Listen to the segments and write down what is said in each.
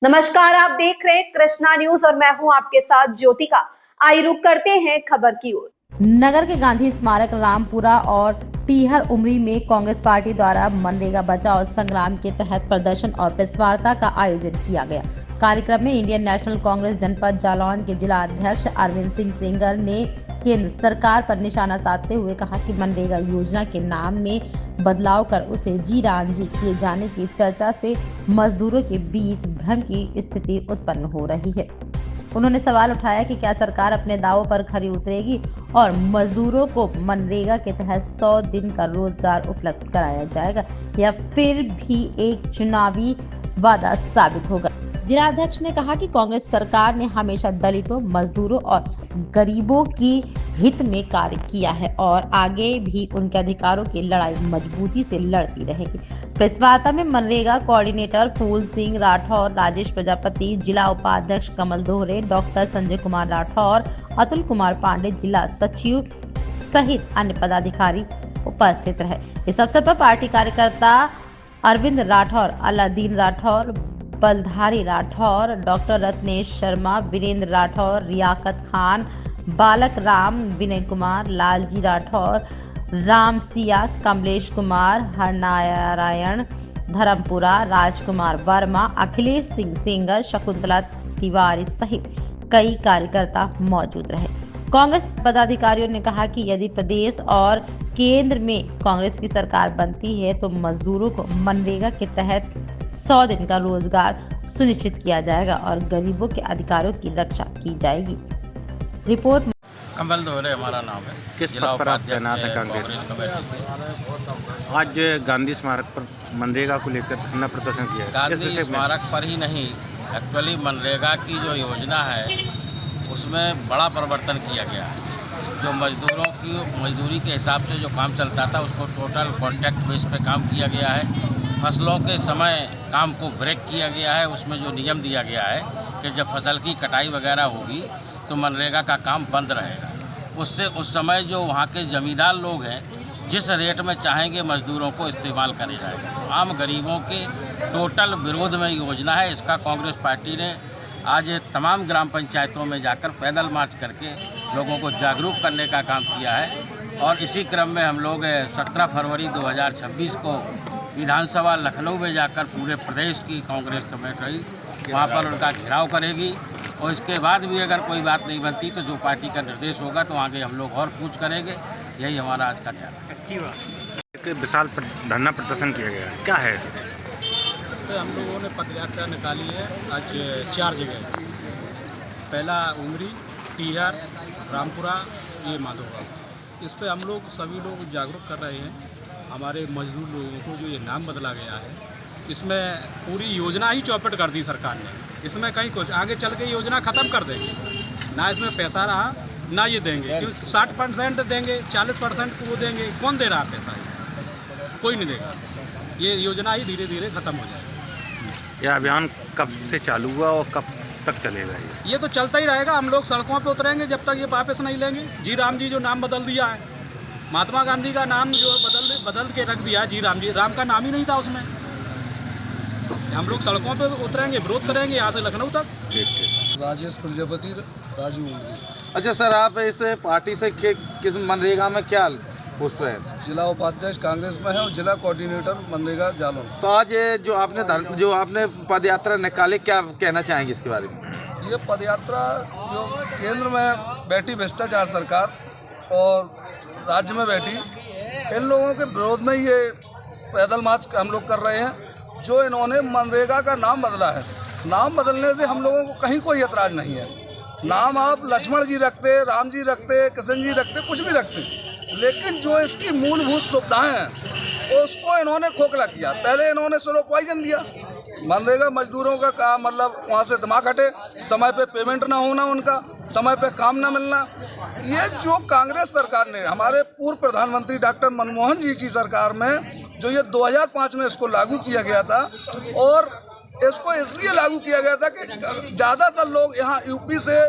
नमस्कार, आप देख रहे हैं कृष्णा न्यूज और मैं हूं आपके साथ ज्योतिका। आइए रुक करते हैं खबर की ओर। नगर के गांधी स्मारक, रामपुरा और टीहर उमरी में कांग्रेस पार्टी द्वारा मनरेगा बचाओ संग्राम के तहत प्रदर्शन और प्रेस वार्ता का आयोजन किया गया। कार्यक्रम में इंडियन नेशनल कांग्रेस जनपद जालौन के जिला अध्यक्ष अरविंद सिंह सेंगर ने केंद्र सरकार पर निशाना साधते हुए कहा कि मनरेगा योजना के नाम में बदलाव कर उसे जी राम जी किए जाने की चर्चा से मजदूरों के बीच भ्रम की स्थिति उत्पन्न हो रही है। उन्होंने सवाल उठाया कि क्या सरकार अपने दावों पर खरी उतरेगी और मजदूरों को मनरेगा के तहत 100 दिन का रोजगार उपलब्ध कराया जाएगा या फिर भी एक चुनावी वादा साबित होगा। जिलाध्यक्ष ने कहा कि कांग्रेस सरकार ने हमेशा दलितों, मजदूरों और गरीबों की हित में कार्य किया है और आगे भी उनके अधिकारों की लड़ाई मजबूती से लड़ती रहेगी। प्रेस वार्ता में मनरेगा कोऑर्डिनेटर फूल सिंह राठौर, राजेश प्रजापति, जिला उपाध्यक्ष कमल दोहरे, डॉक्टर संजय कुमार राठौर, अतुल कुमार पांडे, जिला सचिव सहित अन्य पदाधिकारी उपस्थित रहे। इस अवसर पर पार्टी कार्यकर्ता अरविंद राठौर, अलादीन राठौर, बलधारी राठौर, डॉक्टर रत्नेश शर्मा, वीरेंद्र राठौर, रियाकत खान, बालक राम, विनय कुमार, लालजी राठौर, राम सिया, कमलेश कुमार, हरनारायण धर्मपुरा, राजकुमार वर्मा, अखिलेश सिंह सेंगर, शकुंतला तिवारी सहित कई कार्यकर्ता मौजूद रहे। कांग्रेस पदाधिकारियों ने कहा कि यदि प्रदेश और केंद्र में कांग्रेस की सरकार बनती है तो मजदूरों को मनरेगा के तहत 100 दिन का रोजगार सुनिश्चित किया जाएगा और गरीबों के अधिकारों की रक्षा की जाएगी। रिपोर्ट कमल दोहरे हमारा नाम है। किस पद पर आप तैनात है कांग्रेस कमेटी? आज गांधी स्मारक पर मनरेगा को लेकर धरना प्रदर्शन किया है। गांधी स्मारक पर ही नहीं, एक्चुअली मनरेगा की जो योजना है उसमें बड़ा परिवर्तन किया गया है। जो मजदूरों की मजदूरी के हिसाब से जो काम चलता था उसको टोटल कॉन्ट्रैक्ट बेस पे काम किया गया है। फसलों के समय काम को ब्रेक किया गया है। उसमें जो नियम दिया गया है कि जब फसल की कटाई वगैरह होगी तो मनरेगा का काम बंद रहेगा। उससे उस समय जो वहाँ के ज़मींदार लोग हैं जिस रेट में चाहेंगे मजदूरों को इस्तेमाल करे जाएगा। तो आम गरीबों के टोटल विरोध में योजना है। इसका कांग्रेस पार्टी ने आज तमाम ग्राम पंचायतों में जाकर पैदल मार्च करके लोगों को जागरूक करने का काम किया है। और इसी क्रम में हम लोग 17 फरवरी 2026 को विधानसभा लखनऊ में जाकर पूरे प्रदेश की कांग्रेस कमेटी वहाँ पर उनका घेराव करेगी और इसके बाद भी अगर कोई बात नहीं बनती तो जो पार्टी का निर्देश होगा तो आगे हम लोग और पूछ करेंगे। यही हमारा आज का ख्याल है। अच्छी बात। एक विशाल धरना प्रदर्शन किया गया है, क्या है तो हम लोगों ने पदयात्रा निकाली है आज 4 जगह। पहला उमरी, टीहर, रामपुरा, ये माधोपुर। इस पे हम लोग सभी लोग जागरूक कर रहे हैं हमारे मजदूर लोगों को। जो ये नाम बदला गया है इसमें पूरी योजना ही चौपट कर दी सरकार ने। इसमें कहीं कुछ आगे चल के योजना ख़त्म कर देंगे ना। इसमें पैसा रहा ना ये देंगे, क्यों 60% देंगे, 40% को वो देंगे। कौन दे रहा पैसा? कोई नहीं देगा। ये योजना ही धीरे धीरे ख़त्म हो जाएगी। यह अभियान कब से चालू हुआ और कब तक चलेगा? ये तो चलता ही रहेगा। हम लोग सड़कों पे उतरेंगे जब तक ये वापस नहीं लेंगे। जी राम जी जो नाम बदल दिया है, महात्मा गांधी का नाम जो बदल के रख दिया जी राम जी, राम का नाम ही नहीं था उसमें। हम लोग सड़कों पे उतरेंगे, विरोध करेंगे यहाँ से लखनऊ तक। राजेश प्रजापति, राजू उमरी। अच्छा सर, आप इस पार्टी से किस मनरेगा में क्या पोस्ट है? जिला उपाध्यक्ष कांग्रेस में है और जिला कोऑर्डिनेटर मनरेगा जालौन। तो आज ये जो आपने पदयात्रा निकाले, क्या कहना चाहेंगे इसके बारे में? ये पदयात्रा जो केंद्र में बैठी भ्रष्टाचार सरकार और राज्य में बैठी इन लोगों के विरोध में ये पैदल मार्च हम लोग कर रहे हैं। जो इन्होंने मनरेगा का नाम बदला है, नाम बदलने से हम लोगों को कहीं कोई एतराज़ नहीं है। नाम आप लक्ष्मण जी रखते, राम जी रखते, कृष्ण जी रखते, कुछ भी रखते, लेकिन जो इसकी मूलभूत सुविधाएं हैं उसको इन्होंने खोखला किया। पहले इन्होंने स्लो पॉइजन दिया। मनरेगा मजदूरों का काम मतलब वहाँ से दिमाग हटे, समय पे पेमेंट ना होना, उनका समय पे काम ना मिलना। ये जो कांग्रेस सरकार ने, हमारे पूर्व प्रधानमंत्री डॉक्टर मनमोहन जी की सरकार में जो ये 2005 में इसको लागू किया गया था, और इसको इसलिए लागू किया गया था कि ज़्यादातर लोग यहाँ यूपी से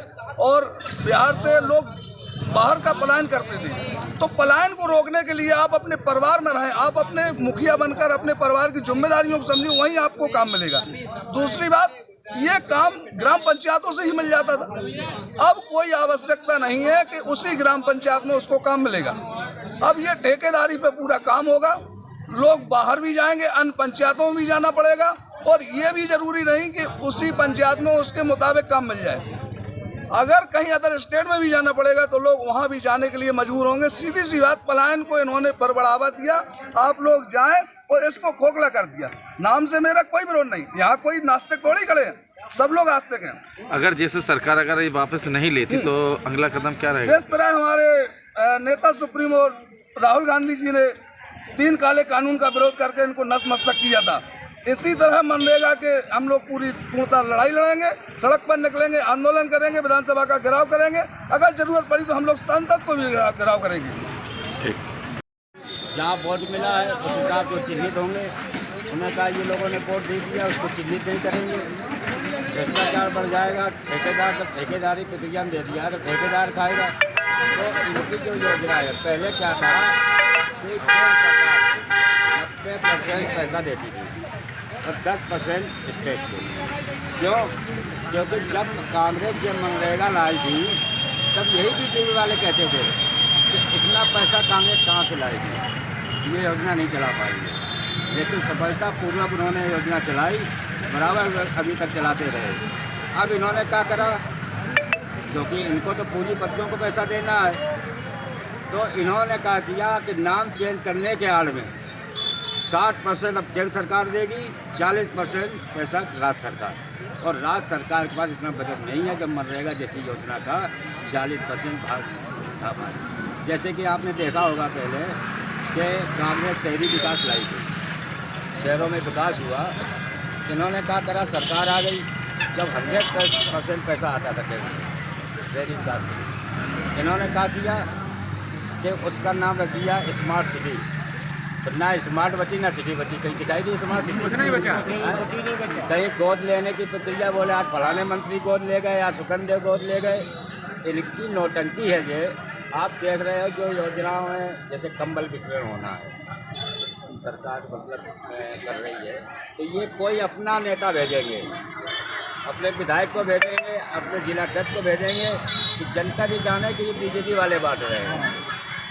और बिहार से लोग बाहर का पलायन करते थे। तो पलायन को रोकने के लिए आप अपने परिवार में रहें, आप अपने मुखिया बनकर अपने परिवार की जिम्मेदारियों को समझें, वहीं आपको काम मिलेगा। दूसरी बात, ये काम ग्राम पंचायतों से ही मिल जाता था। अब कोई आवश्यकता नहीं है कि उसी ग्राम पंचायत में उसको काम मिलेगा। अब ये ठेकेदारी पे पूरा काम होगा। लोग बाहर भी जाएंगे, अन्य पंचायतों में भी जाना पड़ेगा, और ये भी जरूरी नहीं कि उसी पंचायत में उसके मुताबिक काम मिल जाए। अगर कहीं अदर स्टेट में भी जाना पड़ेगा तो लोग वहाँ भी जाने के लिए मजबूर होंगे। सीधी सी बात, पलायन को इन्होंने पर बढ़ावा दिया। आप लोग जाएं और इसको खोखला कर दिया। नाम से मेरा कोई विरोध नहीं, यहाँ कोई नास्तिक थोड़ी खड़े हैं, सब लोग आस्तिक हैं। अगर जैसे सरकार अगर ये वापस नहीं लेती तो अगला कदम क्या रहेगा? जिस तरह हमारे नेता सुप्रीमो राहुल गांधी जी ने 3 काले कानून का विरोध करके इनको नतमस्तक किया था, इसी तरह मनरेगा के हम लोग पूर्णतः लड़ाई लड़ेंगे, सड़क पर निकलेंगे, आंदोलन करेंगे, विधानसभा का घेराव करेंगे। अगर जरूरत पड़ी तो हम लोग संसद को भी घेराव करेंगे। ठीक। जहाँ वोट मिला है उस हिसाब से चिन्हित होंगे। उन्होंने कहा ये लोगों ने वोट दे दिया, उसको चिन्हित नहीं करेंगे, भ्रष्टाचार बढ़ जाएगा। ठेकेदार जब ठेकेदारी प्रतिज्ञा दे दिया तो ठेकेदार खाएगा। तो इनकी जो योजना है, पहले क्या था कि 90% पैसा देती थी और 10% स्टेट को। क्यों? क्योंकि जब कांग्रेस जब मनरेगा लाई थी तब यही बीजेपी वाले कहते थे कि इतना पैसा कांग्रेस कहाँ से लाएगी, ये योजना नहीं चला पाएंगे। लेकिन सफलतापूर्वक उन्होंने योजना चलाई, बराबर अभी तक चलाते रहे। अब इन्होंने क्या करा, क्योंकि इनको तो पूंजीपतियों को पैसा देना है, तो इन्होंने क्या किया कि नाम चेंज करने के आड़ में 60% अब केंद्र सरकार देगी, 40% पैसा राज्य सरकार। और राज्य सरकार के पास इतना बजट नहीं है जब मनरेगा जैसी योजना का 40% भाग उठा पाए। जैसे कि आपने देखा होगा पहले कि कांग्रेस शहरी विकास लाई थी, शहरों में विकास हुआ। इन्होंने क्या करा, सरकार आ गई जब 100% पैसा आता था केंद्र से शहरी विकास के लिए, इन्होंने क्या किया कि उसका नाम रख दिया स्मार्ट सिटी। तो ना स्मार्ट बची ना सिटी बची, कहीं दिखाई दी स्मार्ट सिटी कुछ नहीं बचा। कहीं गोद लेने की प्रक्रिया, बोले आज फलाने मंत्री गोद ले गए, आज सुकंदेव गोद ले गए। इनकी नौटंकी है ये। आप देख रहे हो जो योजनाओं में जैसे कंबल वितरण होना है, सरकार मतलब कर रही है, तो ये कोई अपना नेता भेजेंगे, अपने विधायक को भेजेंगे, अपने जिलाध्यक्ष को भेजेंगे कि जनता भी जाने कि ये बीजेपी वाले बांट रहे हैं।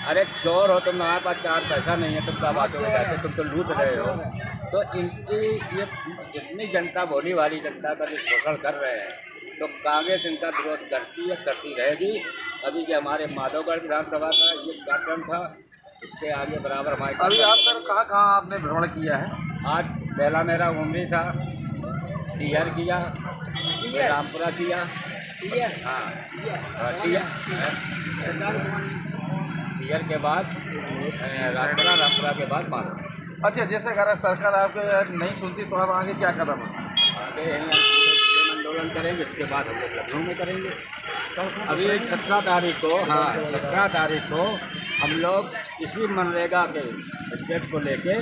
अरे चोर हो तुम, तुम्हारे पास 4 पैसा नहीं है, तुम क्या बांटोगे जाके, तुम तो लूट रहे हो। तो इनकी ये जितनी जनता, भोली वाली जनता का जो शोषण कर रहे हैं, तो कांग्रेस इनका विरोध करती है, करती रहेगी। अभी जो हमारे माधवगढ़ विधानसभा का ये कार्यक्रम था, इसके आगे बराबर हमारे। अभी आप सर कहाँ आपने भ्रमण किया है? आज पहला मेरा उमरी था, टीहर किया, रामपुरा किया, हाँ टीहर के बाद रामपुरा के बाद माधव। अच्छा, जैसे अगर सरकार आपके नहीं सुनती तो अब आगे क्या कदम है? आगे आंदोलन करेंगे, इसके बाद हम लोग लखनऊ में करेंगे। अभी 17 तारीख को, हाँ 17 तारीख को हम लोग इसी मनरेगा के बजट को लेके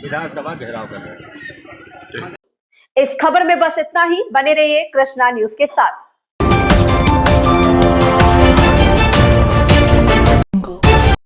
विधानसभा घेराव कर रहे हैं। इस खबर में बस इतना ही। बने रहिए कृष्णा न्यूज के साथ।